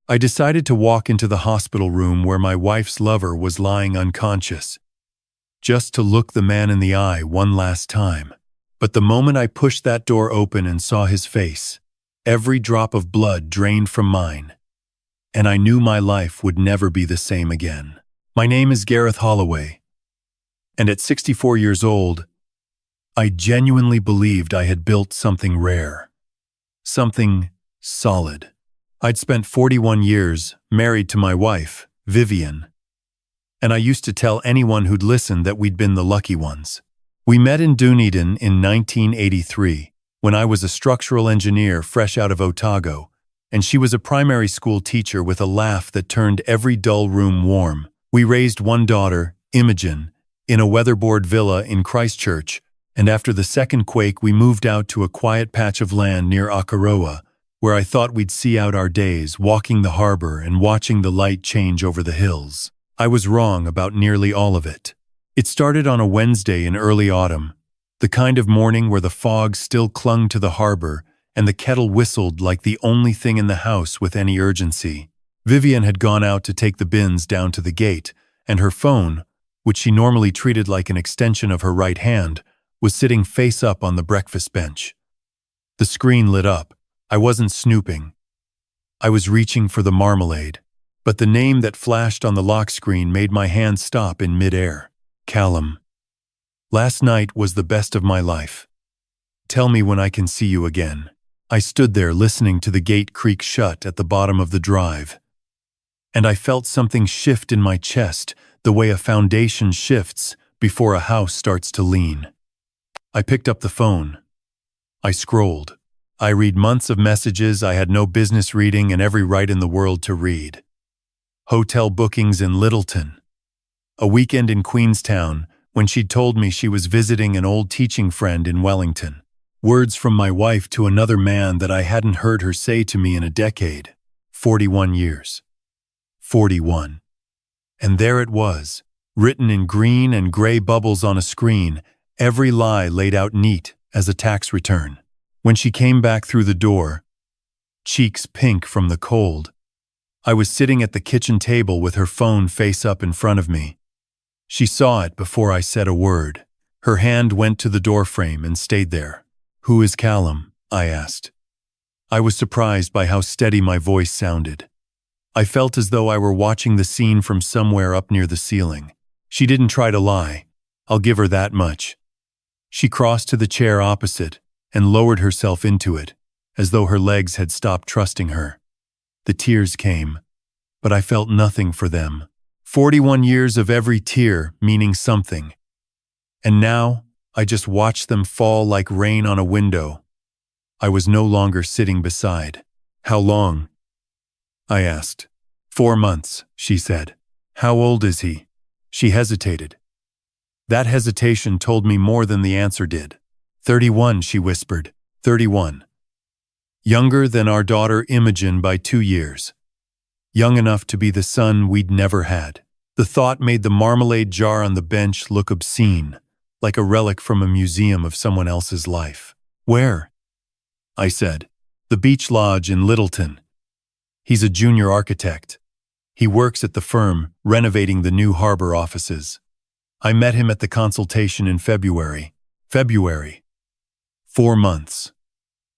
I decided to walk into the hospital room where my wife's lover was lying unconscious, just to look the man in the eye one last time. But the moment I pushed that door open and saw his face, every drop of blood drained from mine, and I knew my life would never be the same again. My name is Gareth Holloway, and at 64 years old, I genuinely believed I had built something rare, something solid. I'd spent 41 years married to my wife, Vivian, and I used to tell anyone who'd listen that we'd been the lucky ones. We met in Dunedin in 1983, when I was a structural engineer fresh out of Otago, and she was a primary school teacher with a laugh that turned every dull room warm. We raised one daughter, Imogen, in a weatherboard villa in Christchurch, and after the second quake we moved out to a quiet patch of land near Akaroa, where I thought we'd see out our days walking the harbour and watching the light change over the hills. I was wrong about nearly all of it. It started on a Wednesday in early autumn, the kind of morning where the fog still clung to the harbour and the kettle whistled like the only thing in the house with any urgency. Vivian had gone out to take the bins down to the gate, and her phone, which she normally treated like an extension of her right hand, was sitting face up on the breakfast bench. The screen lit up. I wasn't snooping. I was reaching for the marmalade, but the name that flashed on the lock screen made my hand stop in mid-air. Callum. Last night was the best of my life. Tell me when I can see you again. I stood there listening to the gate creak shut at the bottom of the drive, and I felt something shift in my chest, the way a foundation shifts before a house starts to lean. I picked up the phone. I scrolled. I read months of messages I had no business reading and every right in the world to read. Hotel bookings in Littleton. A weekend in Queenstown when she'd told me she was visiting an old teaching friend in Wellington. Words from my wife to another man that I hadn't heard her say to me in a decade. 41 years. 41. And there it was, written in green and gray bubbles on a screen, every lie laid out neat as a tax return. When she came back through the door, cheeks pink from the cold, I was sitting at the kitchen table with her phone face up in front of me. She saw it before I said a word. Her hand went to the doorframe and stayed there. "Who is Callum?" I asked. I was surprised by how steady my voice sounded. I felt as though I were watching the scene from somewhere up near the ceiling. She didn't try to lie. I'll give her that much. She crossed to the chair opposite and lowered herself into it, as though her legs had stopped trusting her. The tears came, but I felt nothing for them. 41 years of every tear meaning something. And now, I just watched them fall like rain on a window. I was no longer sitting beside. "How long?" I asked. 4 months, she said. "How old is he?" She hesitated. That hesitation told me more than the answer did. 31, she whispered. 31. Younger than our daughter Imogen by 2 years. Young enough to be the son we'd never had. The thought made the marmalade jar on the bench look obscene, like a relic from a museum of someone else's life. "Where?" I said. "The Beach Lodge in Littleton. He's a junior architect. He works at the firm, renovating the new harbour offices. I met him at the consultation in February. 4 months.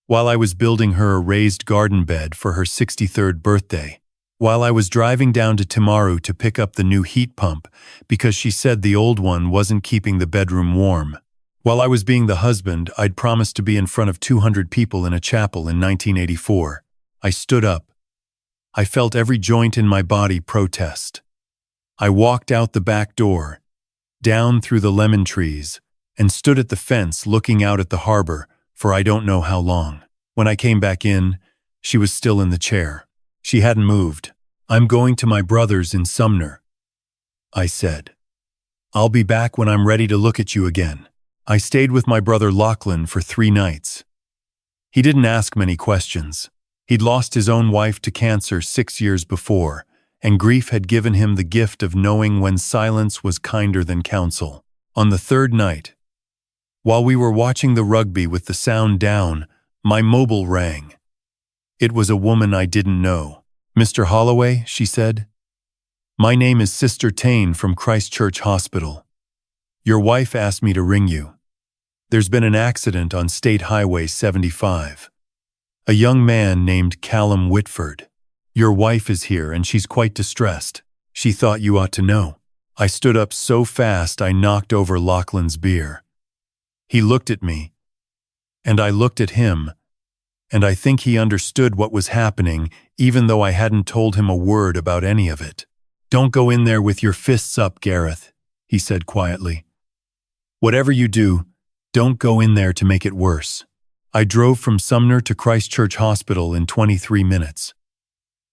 While I was building her a raised garden bed for her 63rd birthday. While I was driving down to Timaru to pick up the new heat pump because she said the old one wasn't keeping the bedroom warm. While I was being the husband I'd promised to be in front of 200 people in a chapel in 1984. I stood up. I felt every joint in my body protest. I walked out the back door, down through the lemon trees, and stood at the fence looking out at the harbour for I don't know how long. When I came back in, she was still in the chair. She hadn't moved. "I'm going to my brother's in Sumner," I said. "I'll be back when I'm ready to look at you again." I stayed with my brother Lachlan for 3 nights. He didn't ask many questions. He'd lost his own wife to cancer 6 years before, and grief had given him the gift of knowing when silence was kinder than counsel. On the 3rd night, while we were watching the rugby with the sound down, my mobile rang. It was a woman I didn't know. "Mr. Holloway," she said. "My name is Sister Tane from Christchurch Hospital. Your wife asked me to ring you. There's been an accident on State Highway 75. A young man named Callum Whitford. Your wife is here and she's quite distressed. She thought you ought to know." I stood up so fast I knocked over Lachlan's beer. He looked at me, and I looked at him, and I think he understood what was happening even though I hadn't told him a word about any of it. "Don't go in there with your fists up, Gareth," he said quietly. "Whatever you do, don't go in there to make it worse." I drove from Sumner to Christchurch Hospital in 23 minutes.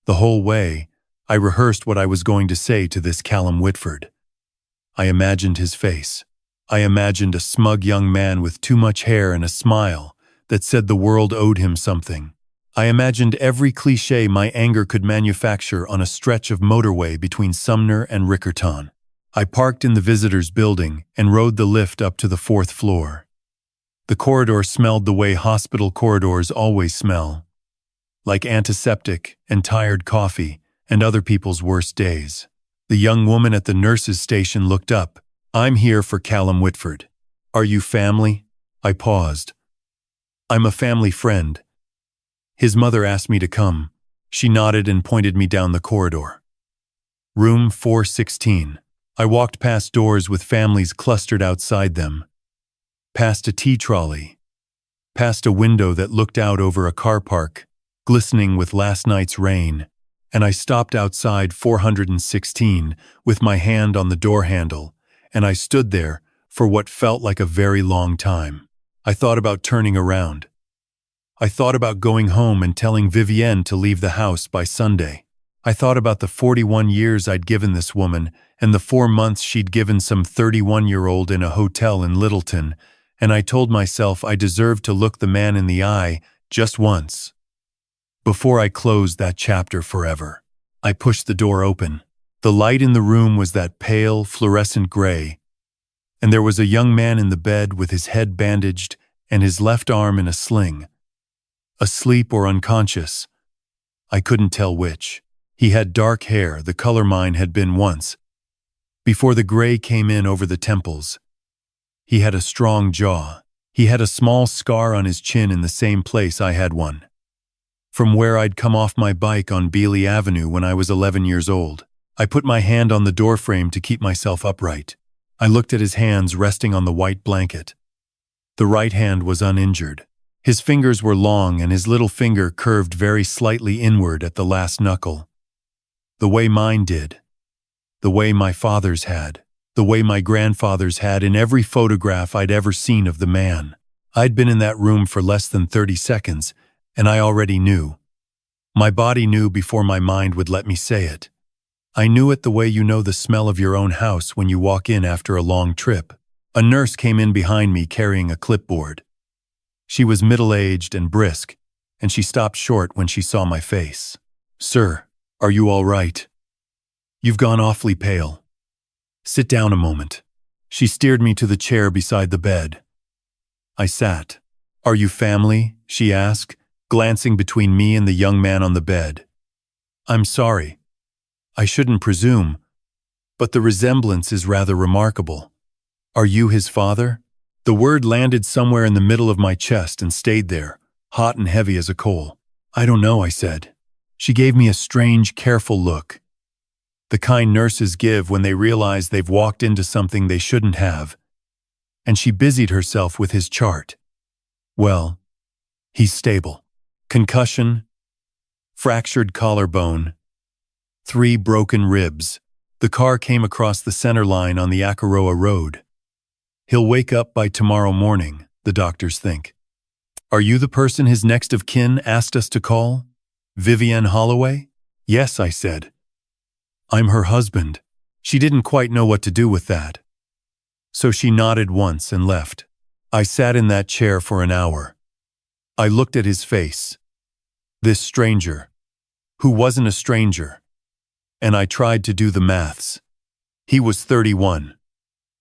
The whole way, I rehearsed what I was going to say to this Callum Whitford. I imagined his face. I imagined a smug young man with too much hair and a smile that said the world owed him something. I imagined every cliché my anger could manufacture on a stretch of motorway between Sumner and Riccarton. I parked in the visitors' building and rode the lift up to the 4th floor. The corridor smelled the way hospital corridors always smell, like antiseptic and tired coffee and other people's worst days. The young woman at the nurse's station looked up. "I'm here for Callum Whitford. Are you family?" I paused. "I'm a family friend. His mother asked me to come." She nodded and pointed me down the corridor. Room 416. I walked past doors with families clustered outside them, past a tea trolley, past a window that looked out over a car park, glistening with last night's rain, and I stopped outside 416 with my hand on the door handle, and I stood there for what felt like a very long time. I thought about turning around. I thought about going home and telling Vivienne to leave the house by Sunday. I thought about the 41 years I'd given this woman and the 4 months she'd given some 31-year-old in a hotel in Littleton, and I told myself I deserved to look the man in the eye just once before I closed that chapter forever. I pushed the door open. The light in the room was that pale, fluorescent gray, and there was a young man in the bed with his head bandaged and his left arm in a sling. Asleep or unconscious, I couldn't tell which. He had dark hair, the color mine had been once, before the gray came in over the temples. He had a strong jaw. He had a small scar on his chin in the same place I had one, from where I'd come off my bike on Beeley Avenue when I was 11 years old. I put my hand on the doorframe to keep myself upright. I looked at his hands resting on the white blanket. The right hand was uninjured. His fingers were long and his little finger curved very slightly inward at the last knuckle. The way mine did. The way my father's had. The way my grandfather's had in every photograph I'd ever seen of the man. I'd been in that room for less than 30 seconds, and I already knew. My body knew before my mind would let me say it. I knew it the way you know the smell of your own house when you walk in after a long trip. A nurse came in behind me carrying a clipboard. She was middle-aged and brisk, and she stopped short when she saw my face. "Sir, are you all right? You've gone awfully pale. Sit down a moment." She steered me to the chair beside the bed. I sat. "Are you family?" she asked, glancing between me and the young man on the bed. "I'm sorry. I shouldn't presume, but the resemblance is rather remarkable. Are you his father?" The word landed somewhere in the middle of my chest and stayed there, hot and heavy as a coal. "I don't know," I said. She gave me a strange, careful look, the kind nurses give when they realize they've walked into something they shouldn't have, and she busied herself with his chart. "Well, he's stable. Concussion, fractured collarbone, 3 broken ribs. The car came across the center line on the Akaroa road. He'll wake up by tomorrow morning, the doctors think." "Are you the person his next of kin asked us to call? Vivienne Holloway?" "Yes," I said. "I'm her husband." She didn't quite know what to do with that, so she nodded once and left. I sat in that chair for an hour. I looked at his face, this stranger, who wasn't a stranger, and I tried to do the maths. He was 31.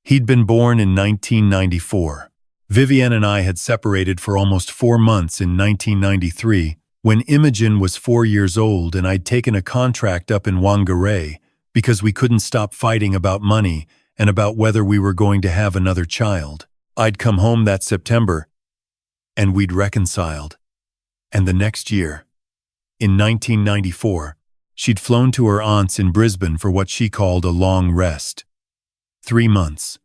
He'd been born in 1994. Vivienne and I had separated for almost 4 months in 1993 When Imogen was 4 years old and I'd taken a contract up in Whangarei because we couldn't stop fighting about money and about whether we were going to have another child. I'd come home that September, and we'd reconciled. And the next year, in 1994, she'd flown to her aunt's in Brisbane for what she called a long rest. 3 months.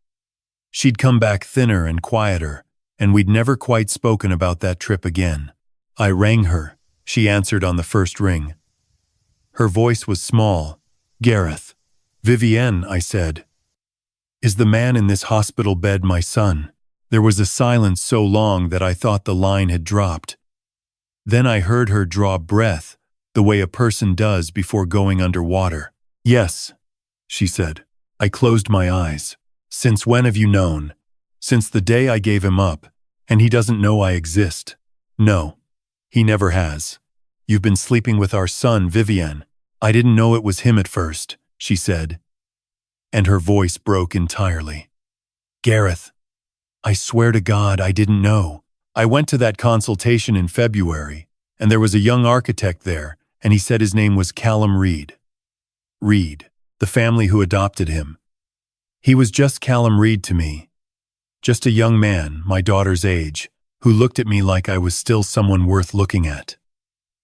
She'd come back thinner and quieter, and we'd never quite spoken about that trip again. I rang her. She answered on the first ring. Her voice was small. "Gareth." "Vivienne," I said. "Is the man in this hospital bed my son?" There was a silence so long that I thought the line had dropped. Then I heard her draw breath, the way a person does before going underwater. "Yes," she said. I closed my eyes. "Since when have you known?" "Since the day I gave him up, and he doesn't know I exist." "No, he never has. You've been sleeping with our son, Vivienne." "I didn't know it was him at first," she said, and her voice broke entirely. "Gareth, I swear to God I didn't know. I went to that consultation in February, and there was a young architect there, and he said his name was Callum Reed. Reed, the family who adopted him. He was just Callum Reed to me. Just a young man, my daughter's age, who looked at me like I was still someone worth looking at.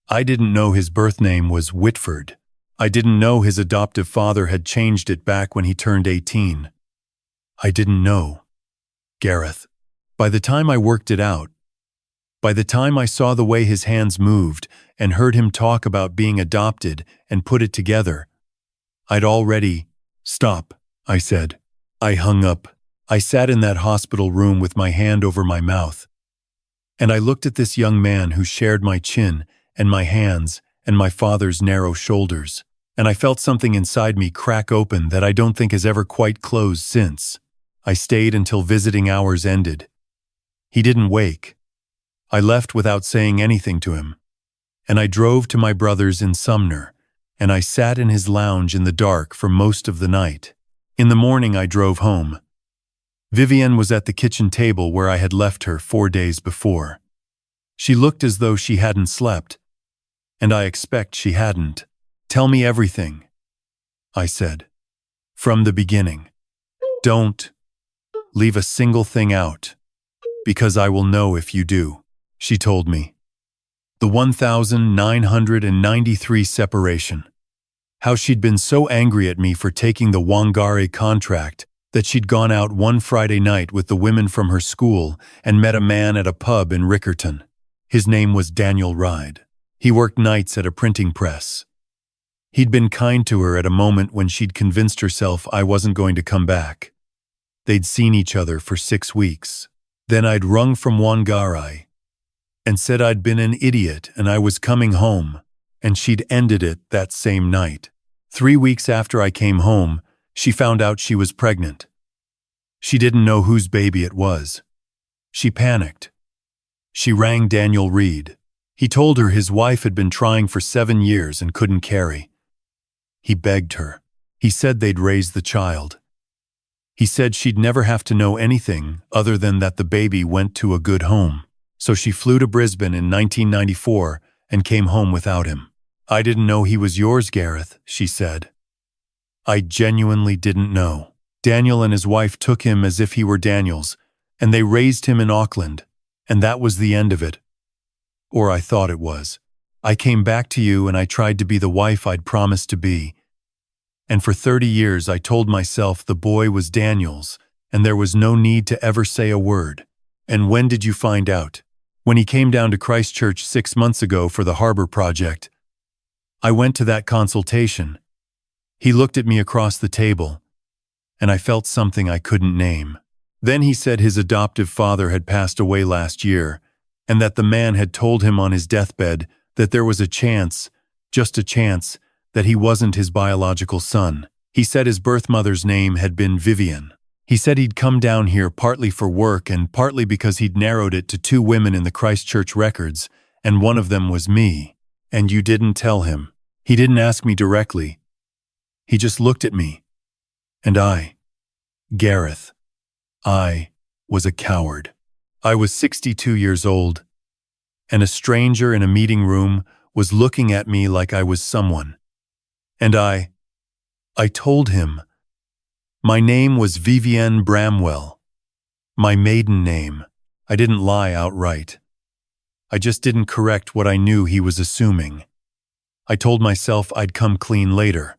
I didn't know his birth name was Whitford. I didn't know his adoptive father had changed it back when he turned 18. I didn't know. Gareth. By the time I worked it out, by the time I saw the way his hands moved and heard him talk about being adopted and put it together, I'd already— "Stop," I said. I hung up. I sat in that hospital room with my hand over my mouth, and I looked at this young man who shared my chin and my hands and my father's narrow shoulders, and I felt something inside me crack open that I don't think has ever quite closed since. I stayed until visiting hours ended. He didn't wake. I left without saying anything to him, and I drove to my brother's in Sumner, and I sat in his lounge in the dark for most of the night. In the morning I drove home. Vivienne was at the kitchen table where I had left her 4 days before. She looked as though she hadn't slept, and I expect she hadn't. "Tell me everything," I said. "From the beginning. Don't leave a single thing out, because I will know if you do," she told me. The 1993 separation. How she'd been so angry at me for taking the Whangarei contract that she'd gone out one Friday night with the women from her school and met a man at a pub in Riccarton. His name was Daniel Ride. He worked nights at a printing press. He'd been kind to her at a moment when she'd convinced herself I wasn't going to come back. They'd seen each other for 6 weeks. Then I'd rung from Whangarei and said I'd been an idiot and I was coming home, and she'd ended it that same night. 3 weeks after I came home, she found out she was pregnant. She didn't know whose baby it was. She panicked. She rang Daniel Reed. He told her his wife had been trying for 7 years and couldn't carry. He begged her. He said they'd raise the child. He said she'd never have to know anything other than that the baby went to a good home. So she flew to Brisbane in 1994 and came home without him. "I didn't know he was yours, Gareth," she said. I genuinely didn't know. Daniel and his wife took him as if he were Daniel's, and they raised him in Auckland, and that was the end of it. Or I thought it was. I came back to you and I tried to be the wife I'd promised to be. And for 30 years I told myself the boy was Daniel's, and there was no need to ever say a word. And when did you find out? When he came down to Christchurch 6 months ago for the harbour project. I went to that consultation. He looked at me across the table, and I felt something I couldn't name. Then he said his adoptive father had passed away last year, and that the man had told him on his deathbed that there was a chance, just a chance, that he wasn't his biological son. He said his birth mother's name had been Vivienne. He said he'd come down here partly for work and partly because he'd narrowed it to 2 women in the Christchurch records, and one of them was me. And you didn't tell him. He didn't ask me directly. He just looked at me. And Gareth, I was a coward. I was 62 years old. and a stranger in a meeting room was looking at me like I was someone. And I told him. My name was Vivienne Bramwell. My maiden name. I didn't lie outright. I just didn't correct what I knew he was assuming. I told myself I'd come clean later,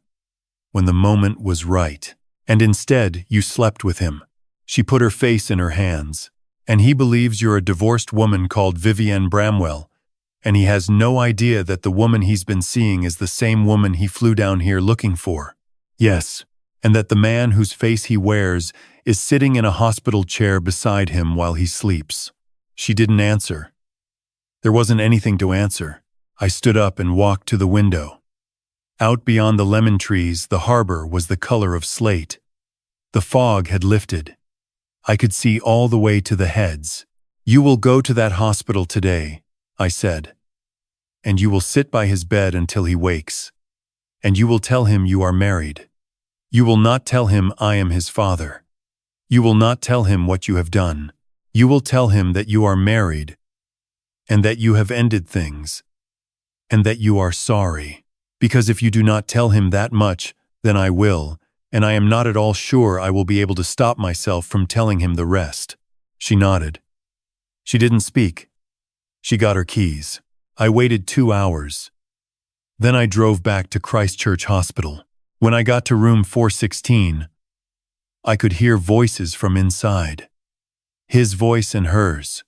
when the moment was right. And instead, you slept with him. She put her face in her hands. And he believes you're a divorced woman called Vivienne Bramwell, and he has no idea that the woman he's been seeing is the same woman he flew down here looking for. Yes, and that the man whose face he wears is sitting in a hospital chair beside him while he sleeps. She didn't answer. There wasn't anything to answer. I stood up and walked to the window. Out beyond the lemon trees, the harbor was the color of slate. The fog had lifted. I could see all the way to the heads. You will go to that hospital today, I said, and you will sit by his bed until he wakes, and you will tell him you are married. You will not tell him I am his father. You will not tell him what you have done. You will tell him that you are married, and that you have ended things, and that you are sorry. Because if you do not tell him that much, then I will, and I am not at all sure I will be able to stop myself from telling him the rest. She nodded. She didn't speak. She got her keys. I waited 2 hours. Then I drove back to Christchurch Hospital. When I got to room 416, I could hear voices from inside. His voice and hers.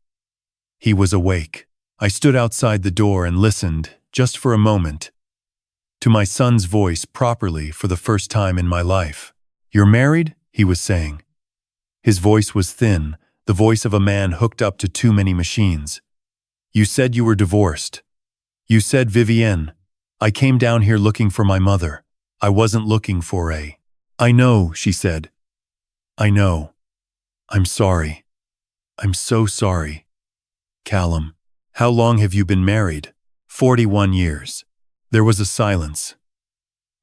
He was awake. I stood outside the door and listened, just for a moment, to my son's voice properly for the first time in my life. You're married? He was saying. His voice was thin, the voice of a man hooked up to too many machines. You said you were divorced. You said, Vivienne, I came down here looking for my mother. I wasn't looking for a... I know, she said. I know. I'm sorry. I'm so sorry. Callum, how long have you been married? 41 years. There was a silence.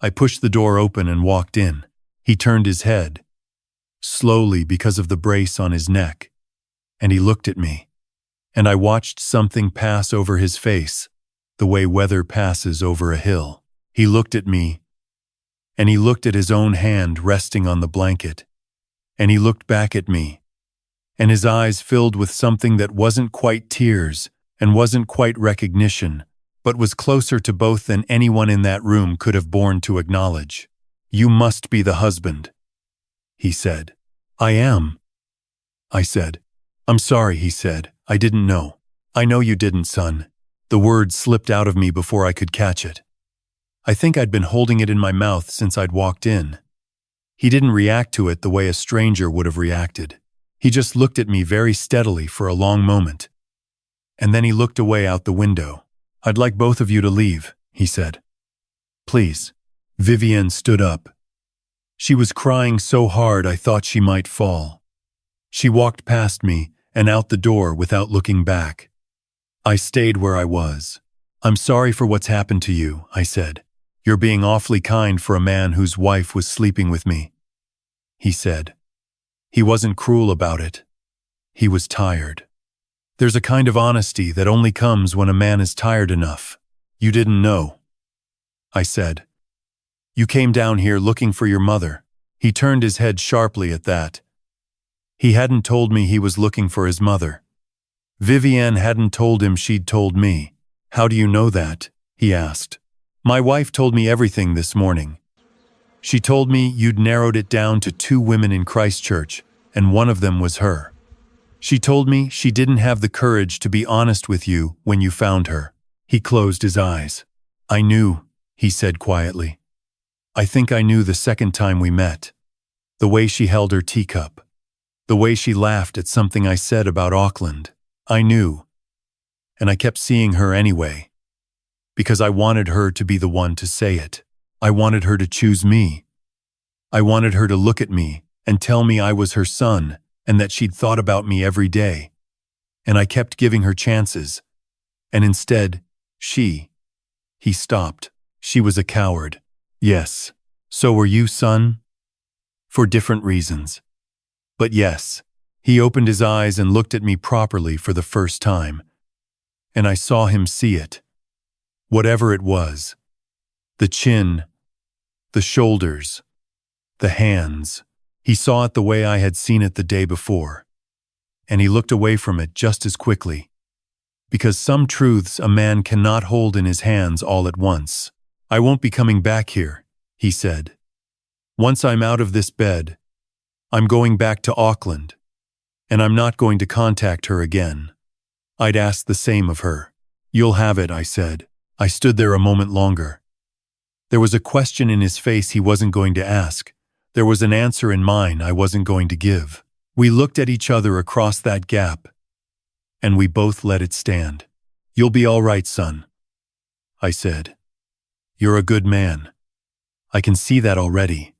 I pushed the door open and walked in. He turned his head, slowly because of the brace on his neck, and he looked at me. And I watched something pass over his face, the way weather passes over a hill. He looked at me, and he looked at his own hand resting on the blanket, and he looked back at me, and his eyes filled with something that wasn't quite tears and wasn't quite recognition, but was closer to both than anyone in that room could have borne to acknowledge. You must be the husband, he said. I am, I said. I'm sorry, he said. I didn't know. I know you didn't, son. The word slipped out of me before I could catch it. I think I'd been holding it in my mouth since I'd walked in. He didn't react to it the way a stranger would have reacted. He just looked at me very steadily for a long moment. And then he looked away out the window. I'd like both of you to leave, he said. Please. Vivienne stood up. She was crying so hard I thought she might fall. She walked past me and out the door without looking back. I stayed where I was. I'm sorry for what's happened to you, I said. You're being awfully kind for a man whose wife was sleeping with me, he said. He wasn't cruel about it. He was tired. There's a kind of honesty that only comes when a man is tired enough. You didn't know, I said. You came down here looking for your mother. He turned his head sharply at that. He hadn't told me he was looking for his mother. Vivienne hadn't told him she'd told me. How do you know that? He asked. My wife told me everything this morning. She told me you'd narrowed it down to 2 women in Christchurch, and one of them was her. She told me she didn't have the courage to be honest with you when you found her. He closed his eyes. I knew, he said quietly. I think I knew the second time we met. The way she held her teacup. The way she laughed at something I said about Auckland. I knew. And I kept seeing her anyway. Because I wanted her to be the one to say it. I wanted her to choose me. I wanted her to look at me and tell me I was her son and that she'd thought about me every day. And I kept giving her chances. And instead, he stopped. She was a coward. Yes. So were you, son? For different reasons. But yes. He opened his eyes and looked at me properly for the first time. and I saw him see it. Whatever it was. The chin, the shoulders, the hands. He saw it the way I had seen it the day before. And he looked away from it just as quickly. Because some truths a man cannot hold in his hands all at once. I won't be coming back here, he said. Once I'm out of this bed, I'm going back to Auckland, and I'm not going to contact her again. I'd asked the same of her. You'll have it, I said. I stood there a moment longer. There was a question in his face he wasn't going to ask. There was an answer in mine I wasn't going to give. We looked at each other across that gap, and we both let it stand. You'll be all right, son, I said. You're a good man. I can see that already.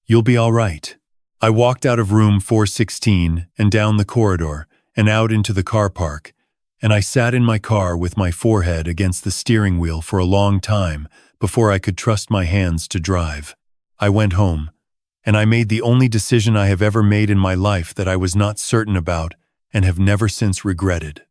You'll be all right. I walked out of room 416 and down the corridor and out into the car park, and I sat in my car with my forehead against the steering wheel for a long time before I could trust my hands to drive. I went home, and I made the only decision I have ever made in my life that I was not certain about and have never since regretted.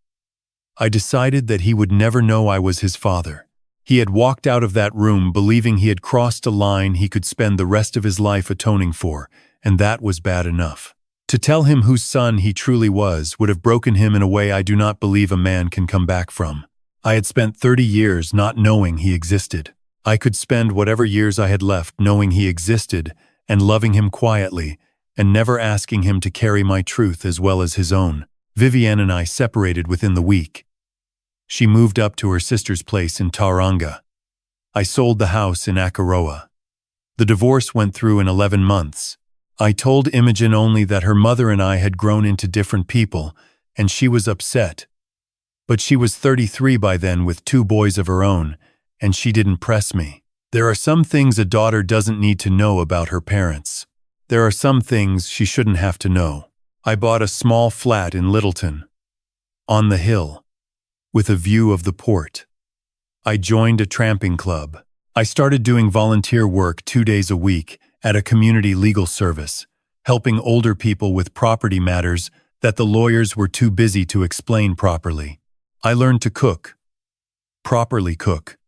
I decided that he would never know I was his father. He had walked out of that room believing he had crossed a line he could spend the rest of his life atoning for, and that was bad enough. To tell him whose son he truly was would have broken him in a way I do not believe a man can come back from. I had spent 30 years not knowing he existed. I could spend whatever years I had left knowing he existed and loving him quietly and never asking him to carry my truth as well as his own. Vivienne and I separated within the week. She moved up to her sister's place in Tauranga. I sold the house in Akaroa. The divorce went through in 11 months. I told Imogen only that her mother and I had grown into different people, and she was upset. But she was 33 by then with 2 boys of her own, and she didn't press me. There are some things a daughter doesn't need to know about her parents. There are some things she shouldn't have to know. I bought a small flat in Littleton, on the hill, with a view of the port. I joined a tramping club. I started doing volunteer work 2 days a week at a community legal service, helping older people with property matters that the lawyers were too busy to explain properly. I learned to cook. Properly cook.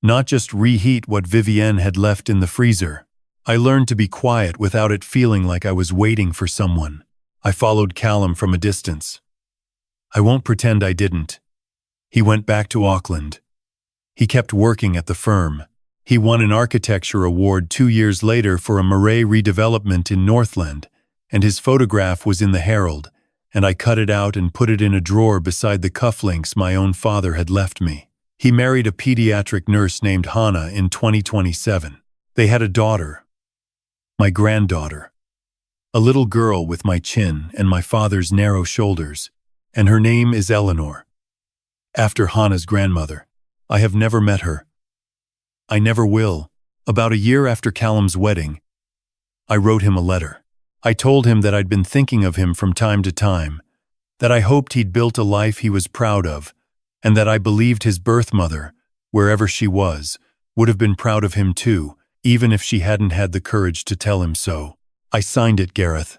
Not just reheat what Vivienne had left in the freezer. I learned to be quiet without it feeling like I was waiting for someone. I followed Callum from a distance. I won't pretend I didn't. He went back to Auckland. He kept working at the firm. He won an architecture award 2 years later for a marae redevelopment in Northland, and his photograph was in the Herald, and I cut it out and put it in a drawer beside the cufflinks my own father had left me. He married a pediatric nurse named Hannah in 2027. They had a daughter, my granddaughter, a little girl with my chin and my father's narrow shoulders, and her name is Eleanor, after Hannah's grandmother. I have never met her. I never will. About a year after Callum's wedding, I wrote him a letter. I told him that I'd been thinking of him from time to time, that I hoped he'd built a life he was proud of, and that I believed his birth mother, wherever she was, would have been proud of him too, even if she hadn't had the courage to tell him so. I signed it, Gareth.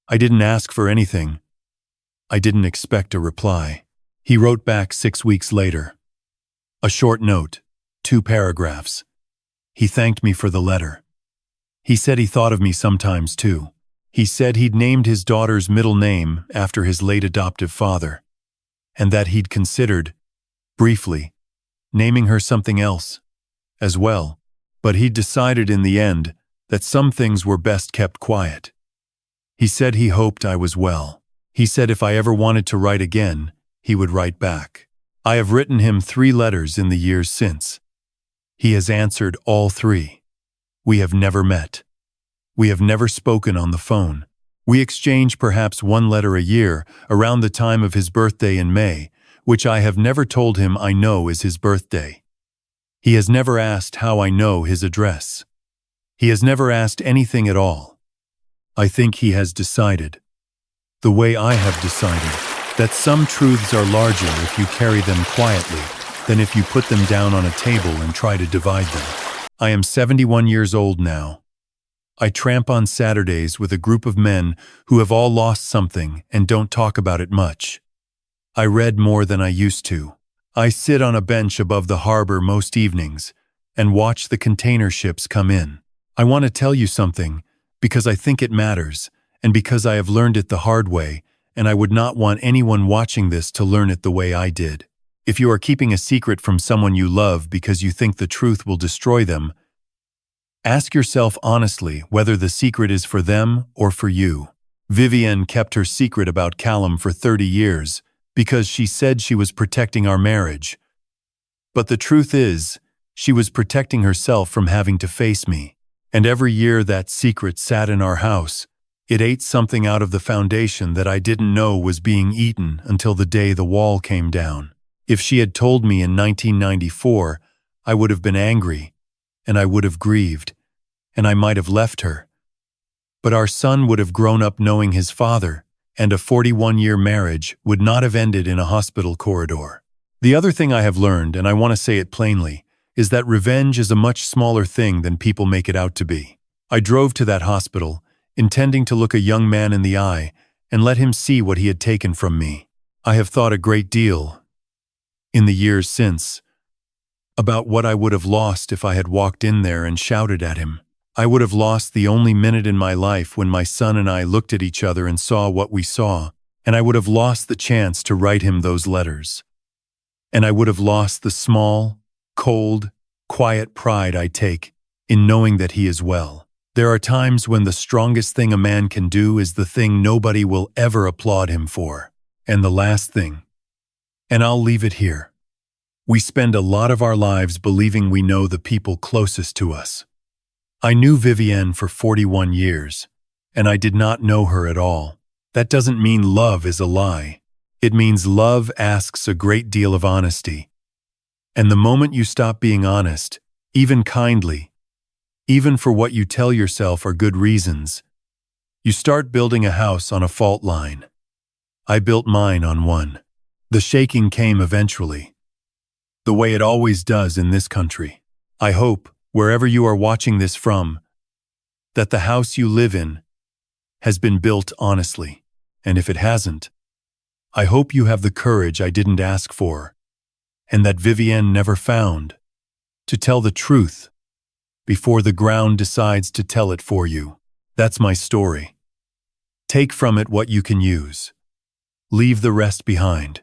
I didn't ask for anything. I didn't expect a reply. He wrote back 6 weeks later. A short note, 2 paragraphs. He thanked me for the letter. He said he thought of me sometimes too. He said he'd named his daughter's middle name after his late adoptive father, and that he'd considered, briefly, naming her something else, as well, but he'd decided in the end that some things were best kept quiet. He said he hoped I was well. He said if I ever wanted to write again, he would write back. I have written him 3 letters in the years since. He has answered all 3. We have never met. We have never spoken on the phone. We exchange perhaps 1 letter a year around the time of his birthday in May, which I have never told him I know is his birthday. He has never asked how I know his address. He has never asked anything at all. I think he has decided, the way I have decided, that some truths are larger if you carry them quietly than if you put them down on a table and try to divide them. I am 71 years old now. I tramp on Saturdays with a group of men who have all lost something and don't talk about it much. I read more than I used to. I sit on a bench above the harbor most evenings and watch the container ships come in. I want to tell you something because I think it matters and because I have learned it the hard way, and I would not want anyone watching this to learn it the way I did. If you are keeping a secret from someone you love because you think the truth will destroy them, ask yourself honestly whether the secret is for them or for you. Vivienne kept her secret about Callum for 30 years because she said she was protecting our marriage. But the truth is, she was protecting herself from having to face me. And every year that secret sat in our house, it ate something out of the foundation that I didn't know was being eaten until the day the wall came down. If she had told me in 1994, I would have been angry, and I would have grieved, and I might have left her. But our son would have grown up knowing his father, and a 41-year marriage would not have ended in a hospital corridor. The other thing I have learned, and I want to say it plainly, is that revenge is a much smaller thing than people make it out to be. I drove to that hospital, intending to look a young man in the eye and let him see what he had taken from me. I have thought a great deal, in the years since, about what I would have lost if I had walked in there and shouted at him. I would have lost the only minute in my life when my son and I looked at each other and saw what we saw, and I would have lost the chance to write him those letters. And I would have lost the small, cold, quiet pride I take in knowing that he is well. There are times when the strongest thing a man can do is the thing nobody will ever applaud him for. And the last thing, and I'll leave it here. We spend a lot of our lives believing we know the people closest to us. I knew Vivienne for 41 years, and I did not know her at all. That doesn't mean love is a lie. It means love asks a great deal of honesty. And the moment you stop being honest, even kindly, even for what you tell yourself are good reasons, you start building a house on a fault line. I built mine on one. The shaking came eventually, the way it always does in this country. I hope, wherever you are watching this from, that the house you live in has been built honestly. And if it hasn't, I hope you have the courage I didn't ask for, and that Vivienne never found, to tell the truth before the ground decides to tell it for you. That's my story. Take from it what you can use. Leave the rest behind.